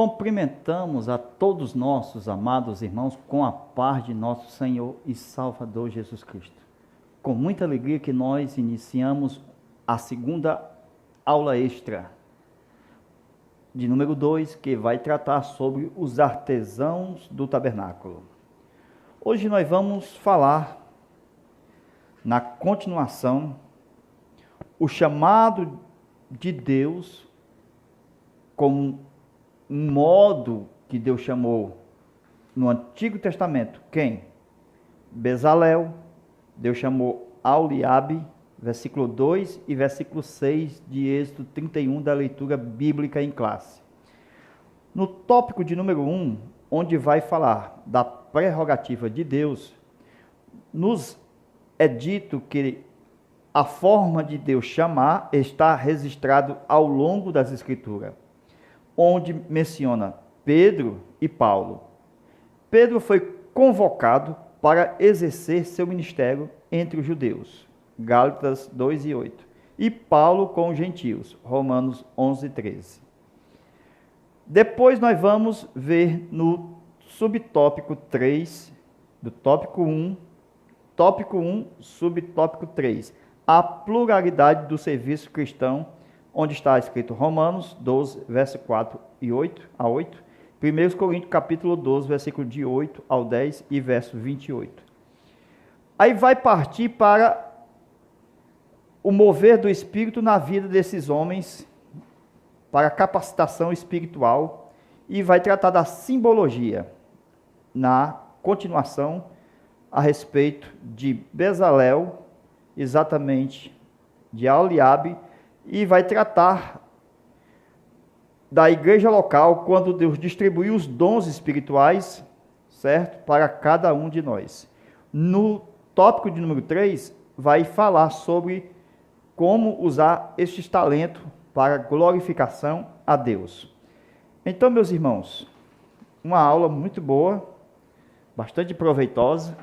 Cumprimentamos a todos nossos amados irmãos com a paz de nosso Senhor e Salvador Jesus Cristo. Com muita alegria que nós iniciamos a segunda aula extra, de número 2, que vai tratar sobre os artesãos do tabernáculo. Hoje nós vamos falar, na continuação, o chamado de Deus como um modo que Deus chamou no Antigo Testamento. Quem? Bezalel. Deus chamou Aholiabe, versículo 2 e versículo 6 de Êxodo 31 da leitura bíblica em classe. No tópico de número 1, onde vai falar da prerrogativa de Deus, nos é dito que a forma de Deus chamar está registrado ao longo das Escrituras, onde menciona Pedro e Paulo. Pedro foi convocado para exercer seu ministério entre os judeus, Gálatas 2 e 8, e Paulo com os gentios, Romanos 11 e 13. Depois nós vamos ver no subtópico 3, do tópico 1, subtópico 3, a pluralidade do serviço cristão, onde está escrito Romanos 12, verso 4 e 8 a 8, 1 Coríntios capítulo 12, versículo de 8 ao 10 e verso 28. Aí vai partir para o mover do Espírito na vida desses homens, para a capacitação espiritual, e vai tratar da simbologia, na continuação, a respeito de Bezalel, exatamente de Aholiabe, e vai tratar da igreja local, quando Deus distribuiu os dons espirituais, certo? Para cada um de nós. No tópico de número 3, vai falar sobre como usar estes talentos para glorificação a Deus. Então, meus irmãos, uma aula muito boa, bastante proveitosa,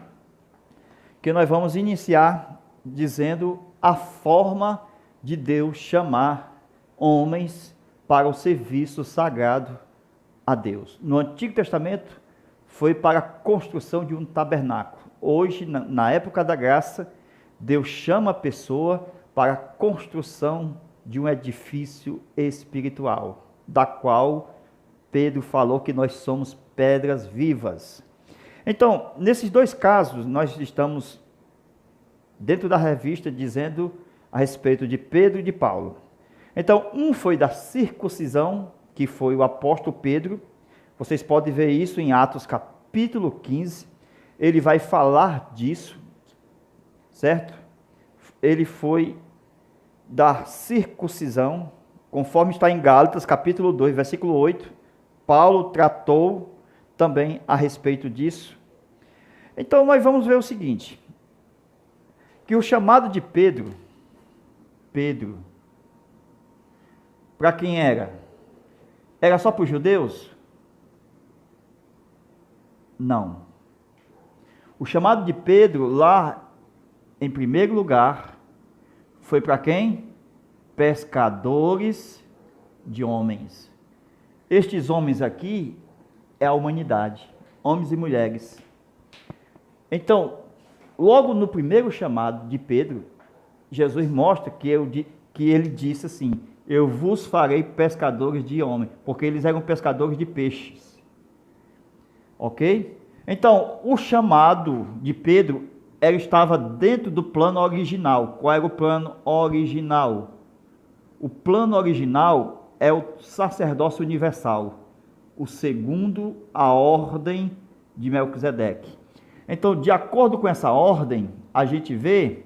que nós vamos iniciar dizendo a forma de Deus chamar homens para o serviço sagrado a Deus. No Antigo Testamento foi para a construção de um tabernáculo. Hoje, na época da graça, Deus chama a pessoa para a construção de um edifício espiritual, da qual Pedro falou que nós somos pedras vivas. Então, nesses dois casos, nós estamos dentro da revista dizendo a respeito de Pedro e de Paulo. Então, um foi da circuncisão, que foi o apóstolo Pedro. Vocês podem ver isso em Atos capítulo 15. Ele vai falar disso, certo? Ele foi da circuncisão, conforme está em Gálatas capítulo 2, versículo 8. Paulo tratou também a respeito disso. Então, nós vamos ver o seguinte, que o chamado de Pedro, para quem era? Era só para os judeus? Não. O chamado de Pedro, lá em primeiro lugar, foi para quem? Pescadores de homens. Estes homens aqui é a humanidade, homens e mulheres. Então, logo no primeiro chamado de Pedro, Jesus mostra que ele disse assim: eu vos farei pescadores de homens, porque eles eram pescadores de peixes. Ok? Então, o chamado de Pedro estava dentro do plano original. Qual era o plano original? O plano original é o sacerdócio universal, o segundo a ordem de Melquisedeque. Então, de acordo com essa ordem, a gente vê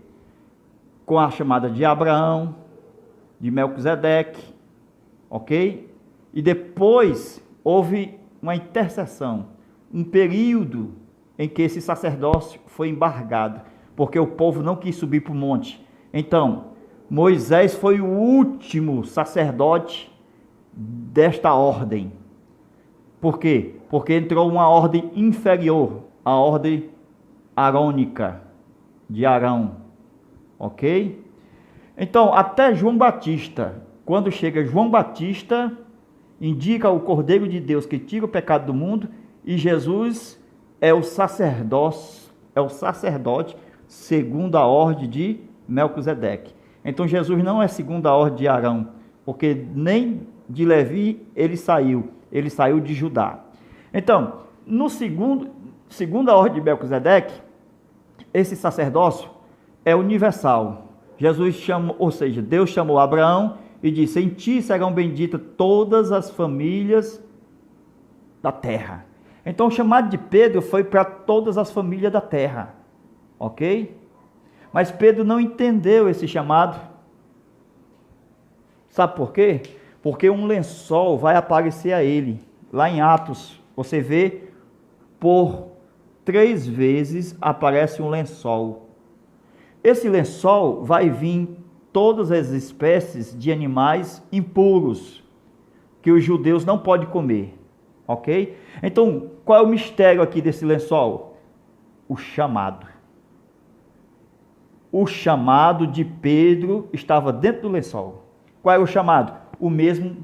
com a chamada de Abraão, de Melquisedeque, ok? E depois houve uma intercessão, um período em que esse sacerdócio foi embargado, porque o povo não quis subir para o monte. Então, Moisés foi o último sacerdote desta ordem. Por quê? Porque entrou uma ordem inferior, a ordem arônica, de Arão, ok? Então, até João Batista, quando chega João Batista, indica o Cordeiro de Deus que tira o pecado do mundo, e Jesus é o sacerdote segundo a ordem de Melquisedeque. Então Jesus não é segundo a ordem de Arão, porque nem de Levi ele saiu de Judá. Então, segundo a ordem de Melquisedeque, esse sacerdócio é universal. Jesus chamou, ou seja, Deus chamou Abraão e disse: em ti serão benditas todas as famílias da terra. Então o chamado de Pedro foi para todas as famílias da terra, ok? Mas Pedro não entendeu esse chamado. Sabe por quê? Porque um lençol vai aparecer a ele. Lá em Atos, você vê, por 3 vezes aparece um lençol. Esse lençol vai vir todas as espécies de animais impuros, que os judeus não podem comer, ok? Então, qual é o mistério aqui desse lençol? O chamado. O chamado de Pedro estava dentro do lençol. Qual é o chamado? O mesmo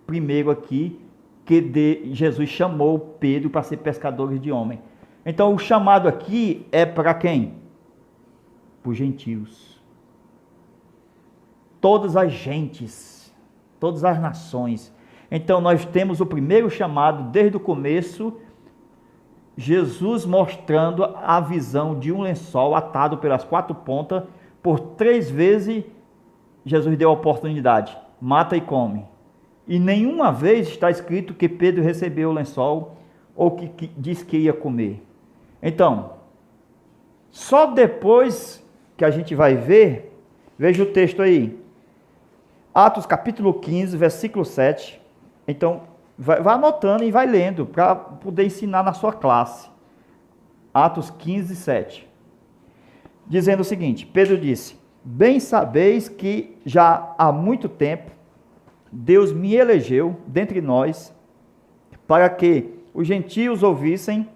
primeiro aqui, que Jesus chamou Pedro para ser pescador de homem. Então, o chamado aqui é para quem? Para os gentios. Todas as gentes, todas as nações. Então, nós temos o primeiro chamado desde o começo, Jesus mostrando a visão de um lençol atado pelas 4 pontas. Por 3 vezes, Jesus deu a oportunidade: mata e come. E nenhuma vez está escrito que Pedro recebeu o lençol ou que disse que ia comer. Então, só depois que a gente vai ver, veja o texto aí, Atos capítulo 15, versículo 7. Então, vai anotando e vai lendo, para poder ensinar na sua classe. Atos 15, 7. Dizendo o seguinte: Pedro disse: bem sabeis que já há muito tempo Deus me elegeu dentre nós, para que os gentios ouvissem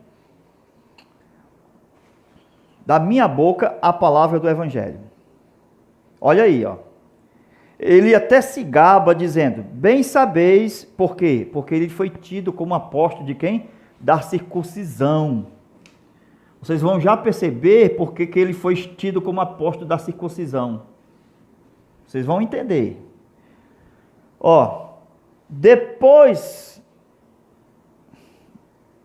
da minha boca a palavra do evangelho. Olha aí, ó. Ele até se gaba dizendo: bem sabeis, por quê? Porque ele foi tido como apóstolo de quem? Da circuncisão. Vocês vão já perceber porque que ele foi tido como apóstolo da circuncisão. Vocês vão entender. Ó, depois,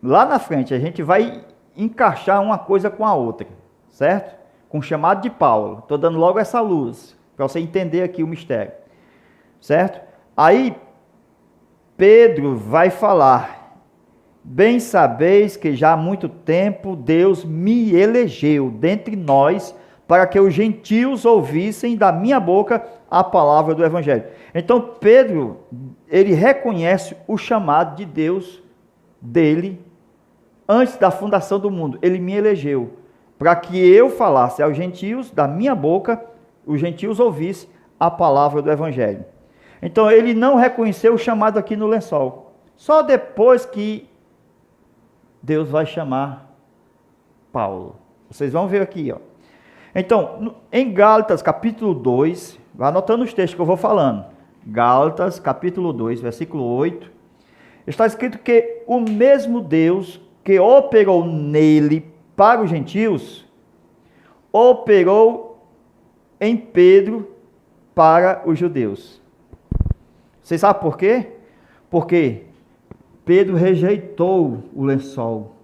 lá na frente, a gente vai encaixar uma coisa com a outra, certo? Com o chamado de Paulo. Estou dando logo essa luz, para você entender aqui o mistério, certo? Aí, Pedro vai falar: bem sabeis que já há muito tempo Deus me elegeu dentre nós, para que os gentios ouvissem da minha boca a palavra do evangelho. Então Pedro, ele reconhece o chamado de Deus dele antes da fundação do mundo. Ele me elegeu para que eu falasse aos gentios, da minha boca, os gentios ouvissem a palavra do evangelho. Então ele não reconheceu o chamado aqui no lençol. Só depois que Deus vai chamar Paulo. Vocês vão ver aqui, ó. Então, em Gálatas capítulo 2, vai anotando os textos que eu vou falando. Gálatas capítulo 2, versículo 8. Está escrito que o mesmo Deus que operou nele para os gentios, operou em Pedro para os judeus. Vocês sabem por quê? Porque Pedro rejeitou o lençol.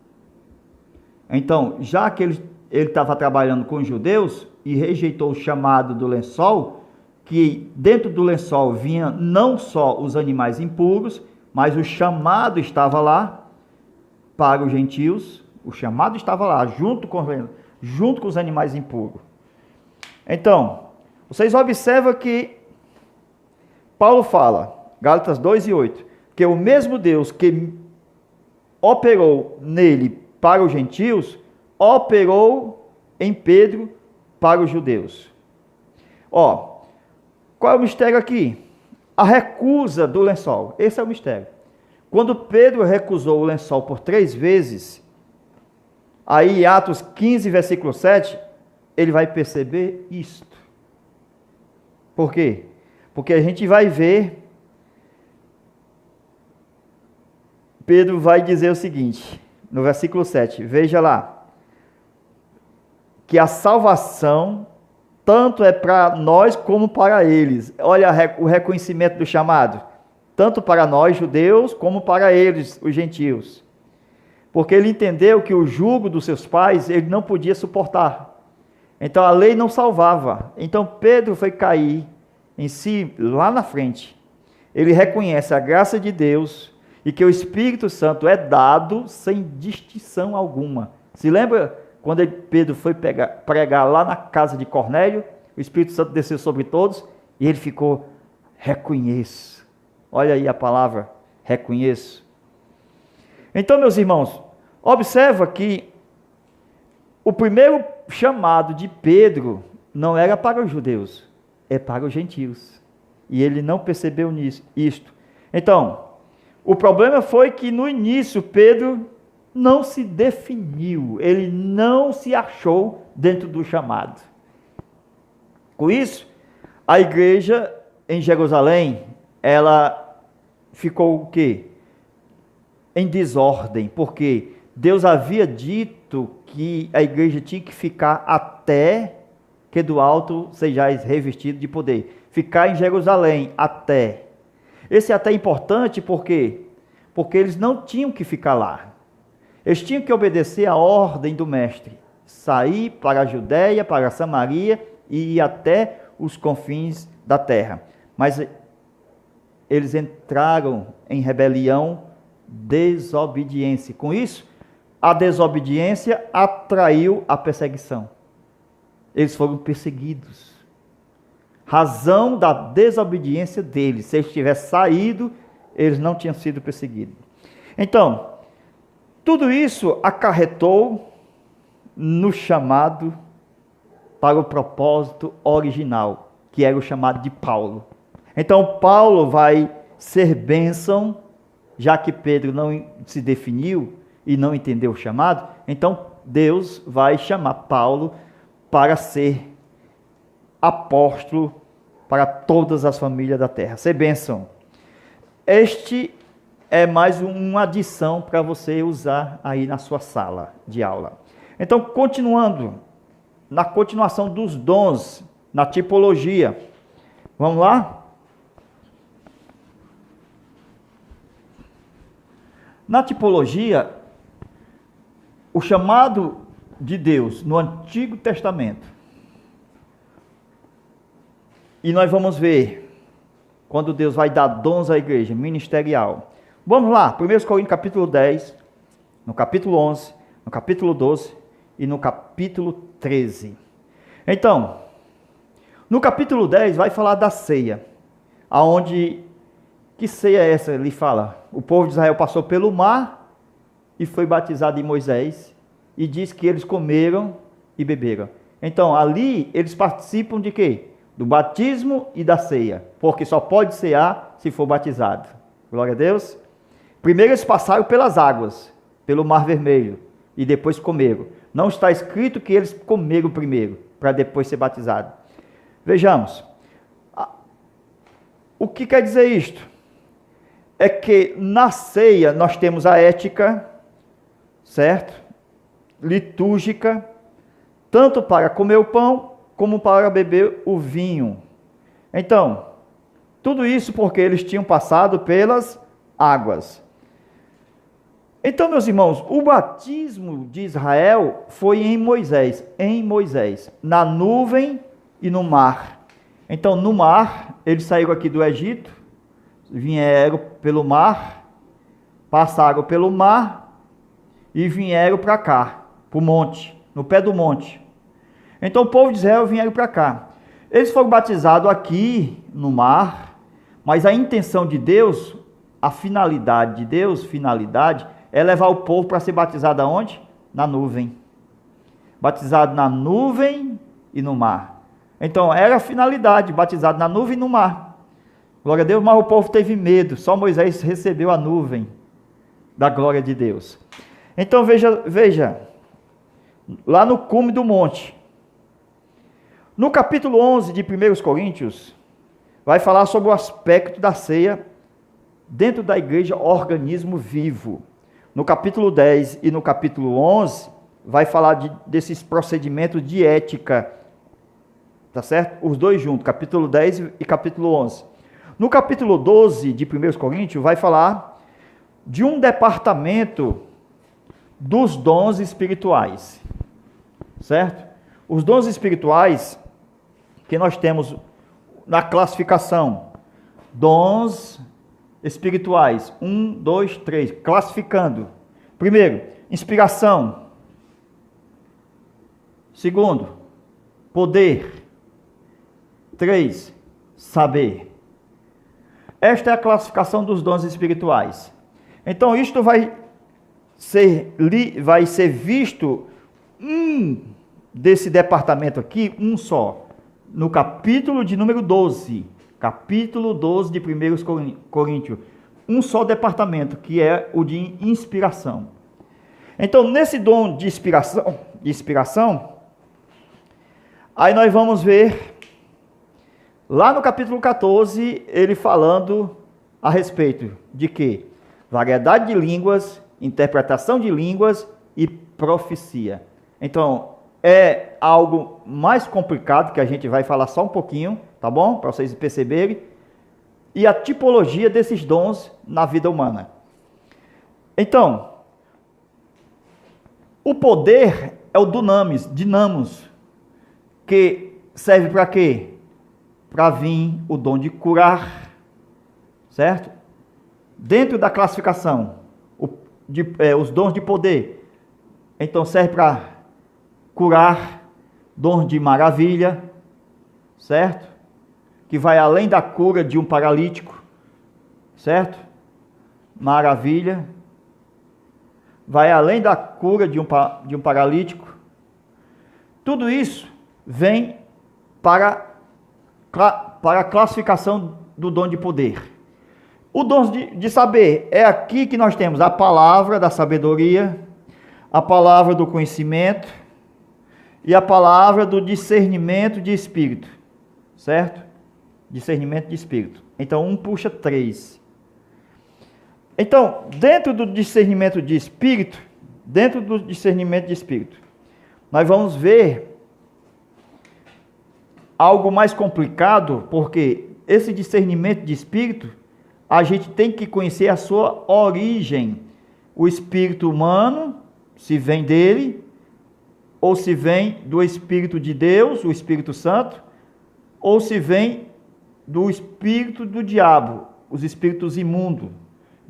Então, já que ele estava trabalhando com os judeus e rejeitou o chamado do lençol, que dentro do lençol vinha não só os animais impuros, mas o chamado estava lá para os gentios. O chamado estava lá, junto com os animais impuros. Então, vocês observam que Paulo fala, Gálatas 2 e 8, que o mesmo Deus que operou nele para os gentios, operou em Pedro para os judeus. Ó, qual é o mistério aqui? A recusa do lençol. Esse é o mistério. Quando Pedro recusou o lençol por 3 vezes, aí Atos 15, versículo 7, ele vai perceber isto. Por quê? Porque a gente vai ver Pedro vai dizer o seguinte, no versículo 7, veja lá, que a salvação tanto é para nós como para eles. Olha o reconhecimento do chamado, tanto para nós judeus como para eles, os gentios. Porque ele entendeu que o jugo dos seus pais ele não podia suportar. Então a lei não salvava. Então Pedro foi cair em si lá na frente. Ele reconhece a graça de Deus e que o Espírito Santo é dado sem distinção alguma. Se lembra quando Pedro foi pregar lá na casa de Cornélio? O Espírito Santo desceu sobre todos e ele ficou, reconheço. Olha aí a palavra, reconheço. Então, meus irmãos, observa que o primeiro chamado de Pedro não era para os judeus, é para os gentios. E ele não percebeu isto. Então, o problema foi que no início Pedro não se definiu, ele não se achou dentro do chamado. Com isso, a igreja em Jerusalém, ela ficou o quê? Em desordem, porque Deus havia dito que a igreja tinha que ficar até que do alto sejais revestido de poder. Ficar em Jerusalém até. Esse até é importante porque eles não tinham que ficar lá. Eles tinham que obedecer a ordem do mestre. Sair para a Judéia, para a Samaria e ir até os confins da terra. Mas eles entraram em rebelião, desobediência. Com isso, a desobediência atraiu a perseguição. Eles foram perseguidos. Razão da desobediência deles. Se eles tivessem saído, eles não tinham sido perseguidos. Então, tudo isso acarretou no chamado para o propósito original, que era o chamado de Paulo. Então, Paulo vai ser bênção, já que Pedro não se definiu e não entendeu o chamado, então Deus vai chamar Paulo para ser apóstolo para todas as famílias da terra, ser bênção. Este é mais uma adição para você usar aí na sua sala de aula. Então, continuando, na continuação dos dons, na tipologia, vamos lá? Na tipologia, o chamado de Deus no Antigo Testamento, e nós vamos ver quando Deus vai dar dons à igreja ministerial. Vamos lá, 1 Coríntios capítulo 10, no capítulo 11, no capítulo 12 e no capítulo 13. Então, no capítulo 10 vai falar da ceia, aonde, que ceia é essa? Ele fala, o povo de Israel passou pelo mar e foi batizado em Moisés, e diz que eles comeram e beberam. Então, ali eles participam de quê? Do batismo e da ceia, porque só pode cear se for batizado. Glória a Deus. Primeiro eles passaram pelas águas, pelo Mar Vermelho, e depois comeram. Não está escrito que eles comeram primeiro, para depois ser batizado. Vejamos. O que quer dizer isto? É que na ceia nós temos a ética, certo? Litúrgica, tanto para comer o pão, como para beber o vinho. Então, tudo isso porque eles tinham passado pelas águas. Então, meus irmãos, o batismo de Israel foi em Moisés, na nuvem e no mar. Então, no mar, eles saíram aqui do Egito, vieram pelo mar, passaram pelo mar e vieram para cá, para o monte, no pé do monte. Então o povo de Israel vieram para cá. Eles foram batizados aqui no mar, mas a intenção de Deus, a finalidade de Deus, é levar o povo para ser batizado aonde? Na nuvem. Batizado na nuvem e no mar. Então era a finalidade, batizado na nuvem e no mar. Glória a Deus, mas o povo teve medo, só Moisés recebeu a nuvem da glória de Deus. Então veja, lá no cume do monte, no capítulo 11 de 1 Coríntios, vai falar sobre o aspecto da ceia dentro da igreja, organismo vivo. No capítulo 10 e no capítulo 11, vai falar desses procedimentos de ética, tá certo? Os dois juntos, capítulo 10 e capítulo 11. No capítulo 12 de 1 Coríntios, vai falar de um departamento dos dons espirituais, certo? Os dons espirituais que nós temos na classificação, dons espirituais, 1, 2, 3, classificando. Primeiro, inspiração. Segundo, poder. 3, saber. Esta é a classificação dos dons espirituais. Então, isto vai ser visto desse departamento aqui, um só, no capítulo de número 12. Capítulo 12 de 1 Coríntios. Um só departamento, que é o de inspiração. Então, nesse dom de inspiração, aí nós vamos ver, lá no capítulo 14, ele falando a respeito de quê? Variedade de línguas, interpretação de línguas e profecia. Então, é algo mais complicado, que a gente vai falar só um pouquinho, tá bom? Para vocês perceberem. E a tipologia desses dons na vida humana. Então, o poder é o dinamos, que serve para quê? Para vir o dom de curar, certo? Dentro da classificação, os dons de poder, então serve para curar, dom de maravilha, certo? Que vai além da cura de um paralítico, certo? Maravilha. Vai além da cura de um paralítico. Tudo isso vem para a classificação do dom de poder. O dom de saber é aqui que nós temos a palavra da sabedoria, a palavra do conhecimento e a palavra do discernimento de espírito, certo? Discernimento de espírito. Então, um puxa 3. Então, dentro do discernimento de espírito, nós vamos ver algo mais complicado, porque esse discernimento de espírito, a gente tem que conhecer a sua origem. O espírito humano, se vem dele, ou se vem do Espírito de Deus, o Espírito Santo, ou se vem do espírito do diabo, os espíritos imundos.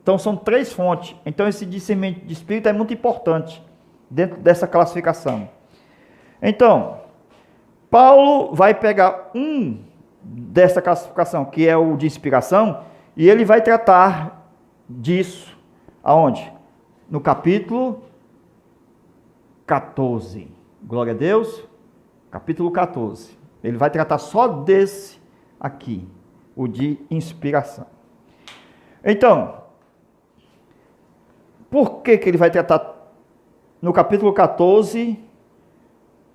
Então, são 3 fontes. Então, esse discernimento de espírito é muito importante dentro dessa classificação. Então, Paulo vai pegar dessa classificação, que é o de inspiração, e ele vai tratar disso, aonde? No capítulo 14. Glória a Deus. Capítulo 14. Ele vai tratar só desse aqui, o de inspiração. Então, por que ele vai tratar no capítulo 14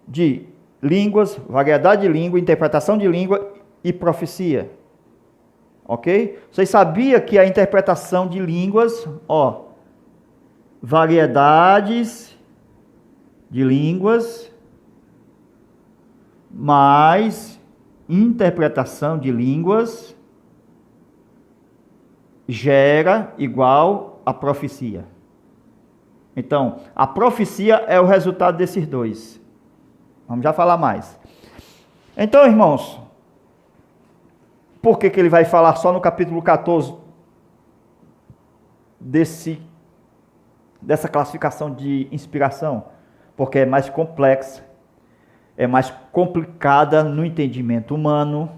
de línguas, variedade de língua, interpretação de língua e profecia? Ok? Vocês sabiam que a interpretação de línguas, variedades de línguas mais interpretação de línguas gera igual a profecia. Então, a profecia é o resultado desses dois. Vamos já falar mais. Então, irmãos, por que ele vai falar só no capítulo 14 dessa classificação de inspiração? Porque é mais complexa, é mais complicada no entendimento humano.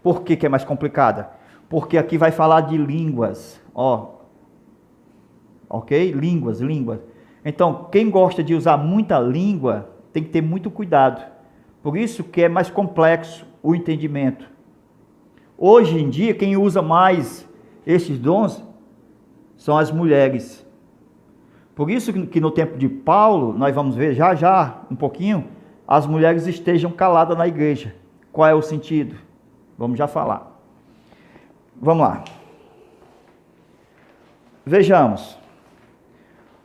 Por que é mais complicada? Porque aqui vai falar de línguas, ok? Línguas. Então, quem gosta de usar muita língua, tem que ter muito cuidado. Por isso que é mais complexo o entendimento. Hoje em dia, quem usa mais esses dons são as mulheres. Por isso que no tempo de Paulo, nós vamos ver já um pouquinho, as mulheres estejam caladas na igreja. Qual é o sentido? Vamos já falar. Vamos lá. vejamos.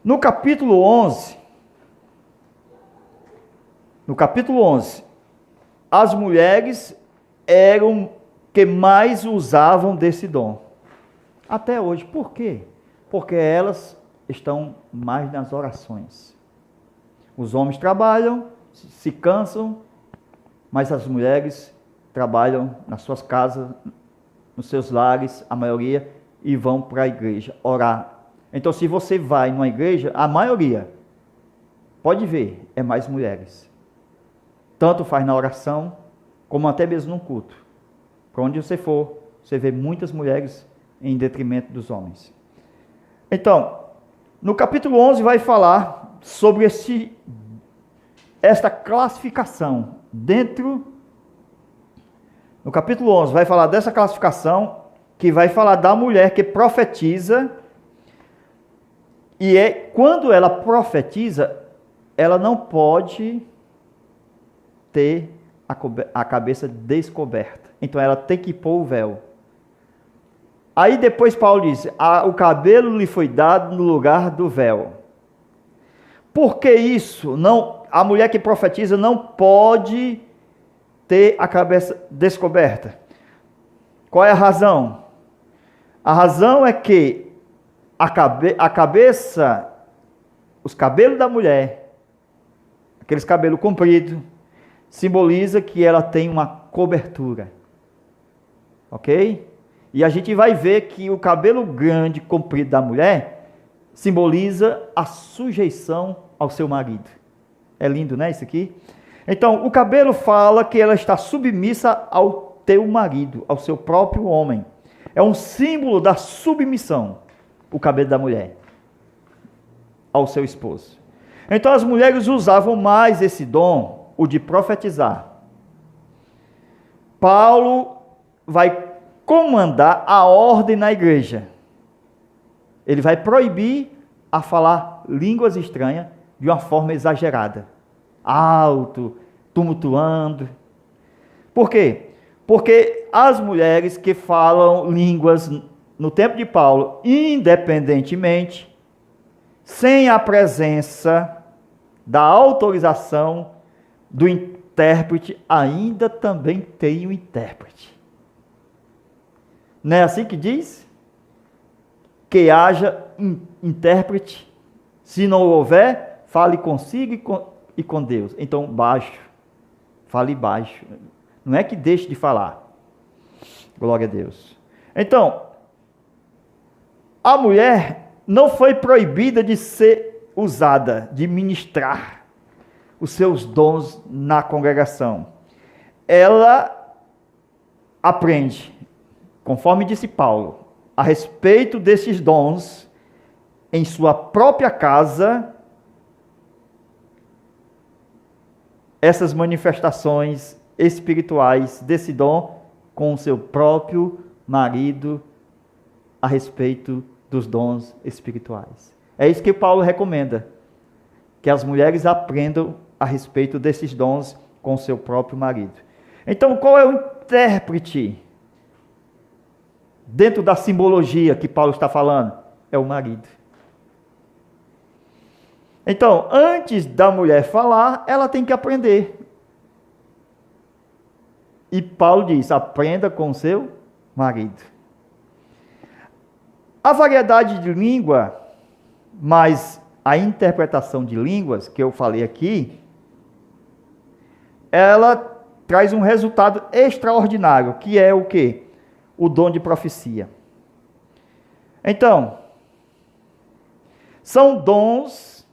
No capítulo 11, as mulheres eram que mais usavam desse dom. Até hoje. Por quê? Porque elas estão mais nas orações. Os homens trabalham, se cansam, mas as mulheres trabalham nas suas casas, nos seus lares, a maioria, e vão para a igreja orar. Então, se você vai numa igreja, a maioria, pode ver, é mais mulheres. Tanto faz na oração, como até mesmo no culto. Para onde você for, você vê muitas mulheres em detrimento dos homens. Então, no capítulo 11 vai falar sobre esta classificação no capítulo 11 vai falar dessa classificação, que vai falar da mulher que profetiza, e quando ela profetiza, ela não pode ter a cabeça descoberta. Então ela tem que pôr o véu. Aí depois Paulo diz, o cabelo lhe foi dado no lugar do véu. Por que isso? A mulher que profetiza não pode ter a cabeça descoberta. Qual é a razão? A razão é que a cabeça, os cabelos da mulher, aqueles cabelos compridos, simboliza que ela tem uma cobertura. Ok? E a gente vai ver que o cabelo grande, comprido da mulher, simboliza a sujeição ao seu marido. É lindo, né, isso aqui? Então, o cabelo fala que ela está submissa ao teu marido, ao seu próprio homem. É um símbolo da submissão, o cabelo da mulher, ao seu esposo. Então, as mulheres usavam mais esse dom, o de profetizar. Paulo vai comandar a ordem na igreja. Ele vai proibir a falar línguas estranhas de uma forma exagerada, alto, tumultuando. Por quê? Porque as mulheres que falam línguas no tempo de Paulo, independentemente, sem a presença da autorização do intérprete, ainda também tem um intérprete. Não é assim que diz? Que haja intérprete. Se não houver, fale consigo e com Deus. Então, baixo. Fale baixo. Não é que deixe de falar. Glória a Deus. Então, a mulher não foi proibida de ser usada, de ministrar os seus dons na congregação. Ela aprende, conforme disse Paulo, a respeito desses dons em sua própria casa, essas manifestações espirituais desse dom com o seu próprio marido a respeito dos dons espirituais. É isso que Paulo recomenda, que as mulheres aprendam a respeito desses dons com o seu próprio marido. Então, qual é o intérprete dentro da simbologia que Paulo está falando? É o marido. Então, antes da mulher falar, ela tem que aprender. E Paulo diz, aprenda com o seu marido. A variedade de língua, mas a interpretação de línguas, que eu falei aqui, ela traz um resultado extraordinário, que é o quê? O dom de profecia. Então, são dons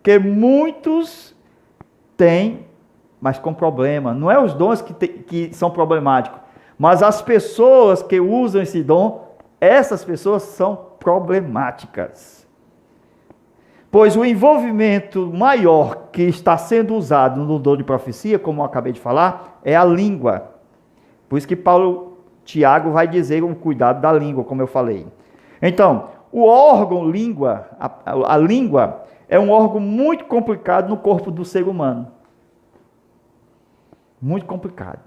que muitos têm, mas com problema. Não é os dons que são problemáticos, mas as pessoas que usam esse dom, essas pessoas são problemáticas. Pois o envolvimento maior que está sendo usado no dom de profecia, como eu acabei de falar, é a língua. Por isso que Tiago vai dizer um cuidado da língua, como eu falei. Então, o órgão língua, a língua, é um órgão muito complicado no corpo do ser humano. Muito complicado.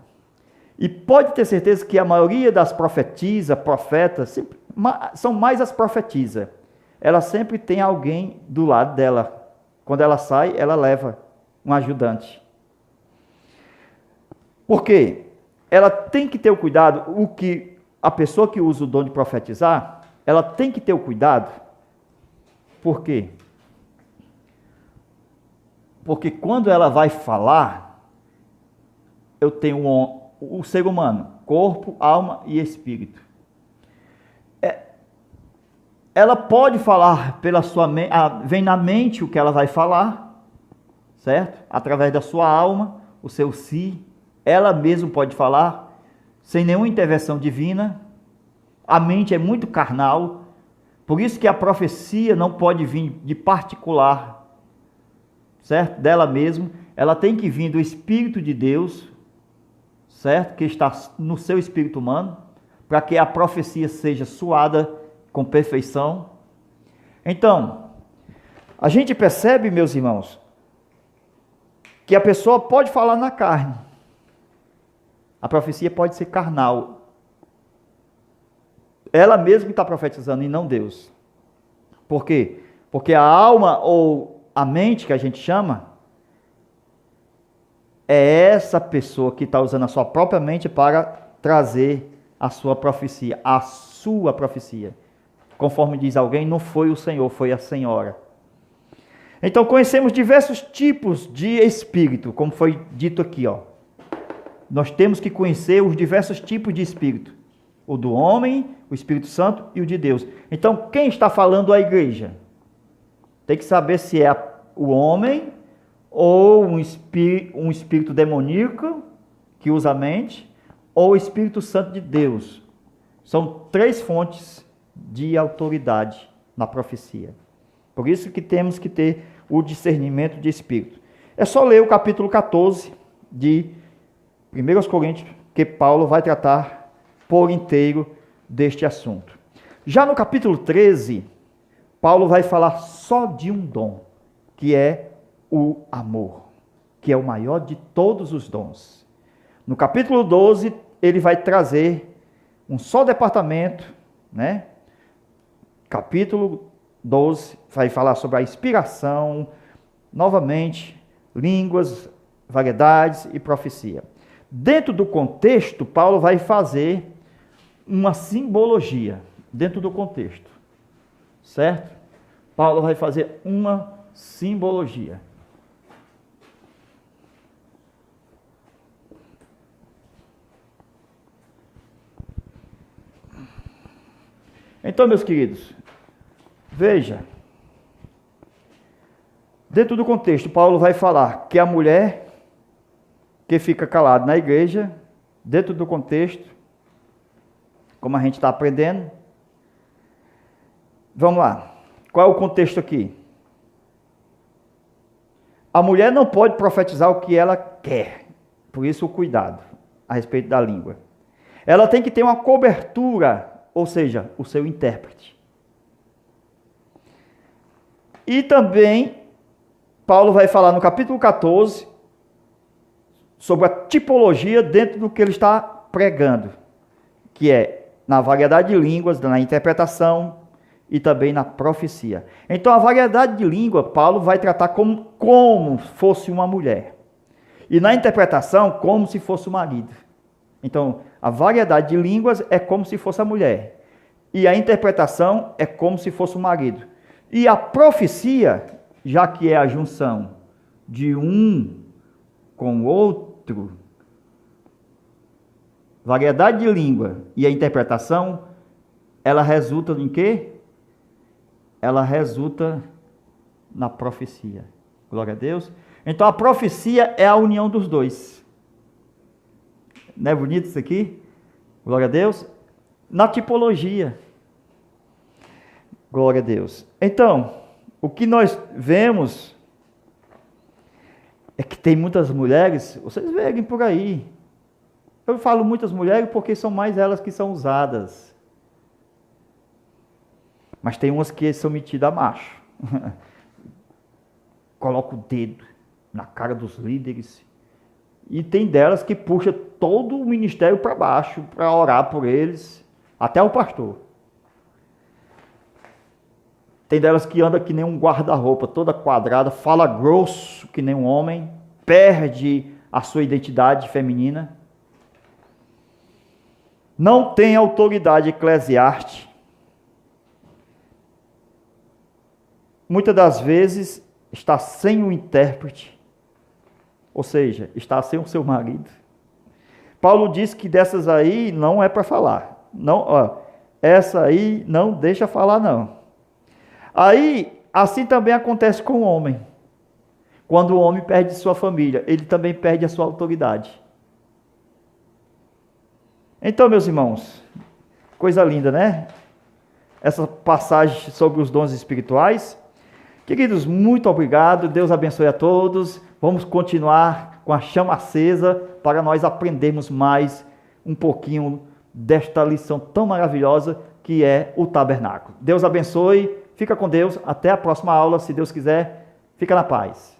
E pode ter certeza que a maioria das profetas, são mais as profetisas. Ela sempre tem alguém do lado dela. Quando ela sai, ela leva um ajudante. Por quê? Ela tem que ter o cuidado, a pessoa que usa o dom de profetizar, ela tem que ter o cuidado. Por quê? Porque quando ela vai falar, eu tenho o ser humano, corpo, alma e espírito. Ela pode falar pela sua mente, vem na mente o que ela vai falar, certo? Através da sua alma, o seu si, ela mesma pode falar, sem nenhuma intervenção divina. A mente é muito carnal, por isso que a profecia não pode vir de particular, certo? Dela mesma, ela tem que vir do Espírito de Deus, certo? Que está no seu espírito humano, para que a profecia seja suada com perfeição. Então, a gente percebe, meus irmãos, que a pessoa pode falar na carne. A profecia pode ser carnal. Ela mesma está profetizando e não Deus. Por quê? Porque a alma ou a mente que a gente chama é essa pessoa que está usando a sua própria mente para trazer a sua profecia, Conforme diz alguém, não foi o Senhor, foi a Senhora. Então conhecemos diversos tipos de espírito, como foi dito aqui, ó. Nós temos que conhecer os diversos tipos de espírito. O do homem, o Espírito Santo e o de Deus. Então, quem está falando à igreja? Tem que saber se é o homem ou um espírito demoníaco que usa a mente, ou o Espírito Santo de Deus. São 3 fontes de autoridade na profecia. Por isso que temos que ter o discernimento de espírito. É só ler o capítulo 14 de 1 Coríntios, que Paulo vai tratar por inteiro deste assunto. Já no capítulo 13, Paulo vai falar só de um dom, que é o amor, que é o maior de todos os dons. No capítulo 12, ele vai trazer um só departamento, né? Capítulo 12 vai falar sobre a inspiração, novamente, línguas, variedades e profecia. Dentro do contexto, Paulo vai fazer uma simbologia, dentro do contexto, certo? Paulo vai fazer uma simbologia. Então, meus queridos, veja, dentro do contexto, Paulo vai falar que a mulher que fica calada na igreja, dentro do contexto, como a gente está aprendendo, vamos lá, qual é o contexto aqui? A mulher não pode profetizar o que ela quer, por isso o cuidado a respeito da língua. Ela tem que ter uma cobertura, ou seja, o seu intérprete. E também, Paulo vai falar no capítulo 14, sobre a tipologia dentro do que ele está pregando, que é na variedade de línguas, na interpretação e também na profecia. Então, a variedade de língua, Paulo vai tratar como fosse uma mulher. E na interpretação, como se fosse o marido. Então, a variedade de línguas é como se fosse a mulher. E a interpretação é como se fosse o marido. E a profecia, já que é a junção de um com o outro, variedade de língua e a interpretação, ela resulta em quê? Ela resulta na profecia. Glória a Deus. Então a profecia é a união dos dois. Não é bonito isso aqui? Glória a Deus. Na tipologia. Glória a Deus. Então, o que nós vemos é que tem muitas mulheres, vocês veem por aí. Eu falo muitas mulheres porque são mais elas que são usadas. Mas tem umas que são metidas a macho. Coloca o dedo na cara dos líderes. E tem delas que puxa todo o ministério para baixo, para orar por eles, até o pastor. Tem delas que anda que nem um guarda-roupa, toda quadrada, fala grosso que nem um homem, perde a sua identidade feminina. Não tem autoridade eclesiástica. Muitas das vezes está sem o intérprete, ou seja, está sem o seu marido. Paulo diz que dessas aí não é para falar. Não, ó, essa aí não deixa falar não. Aí, assim também acontece com o homem. Quando o homem perde sua família, ele também perde a sua autoridade. Então, meus irmãos, coisa linda, né? Essa passagem sobre os dons espirituais. Queridos, muito obrigado. Deus abençoe a todos. Vamos continuar com a chama acesa para nós aprendermos mais um pouquinho desta lição tão maravilhosa que é o tabernáculo. Deus abençoe. Fica com Deus. Até a próxima aula, se Deus quiser. Fica na paz.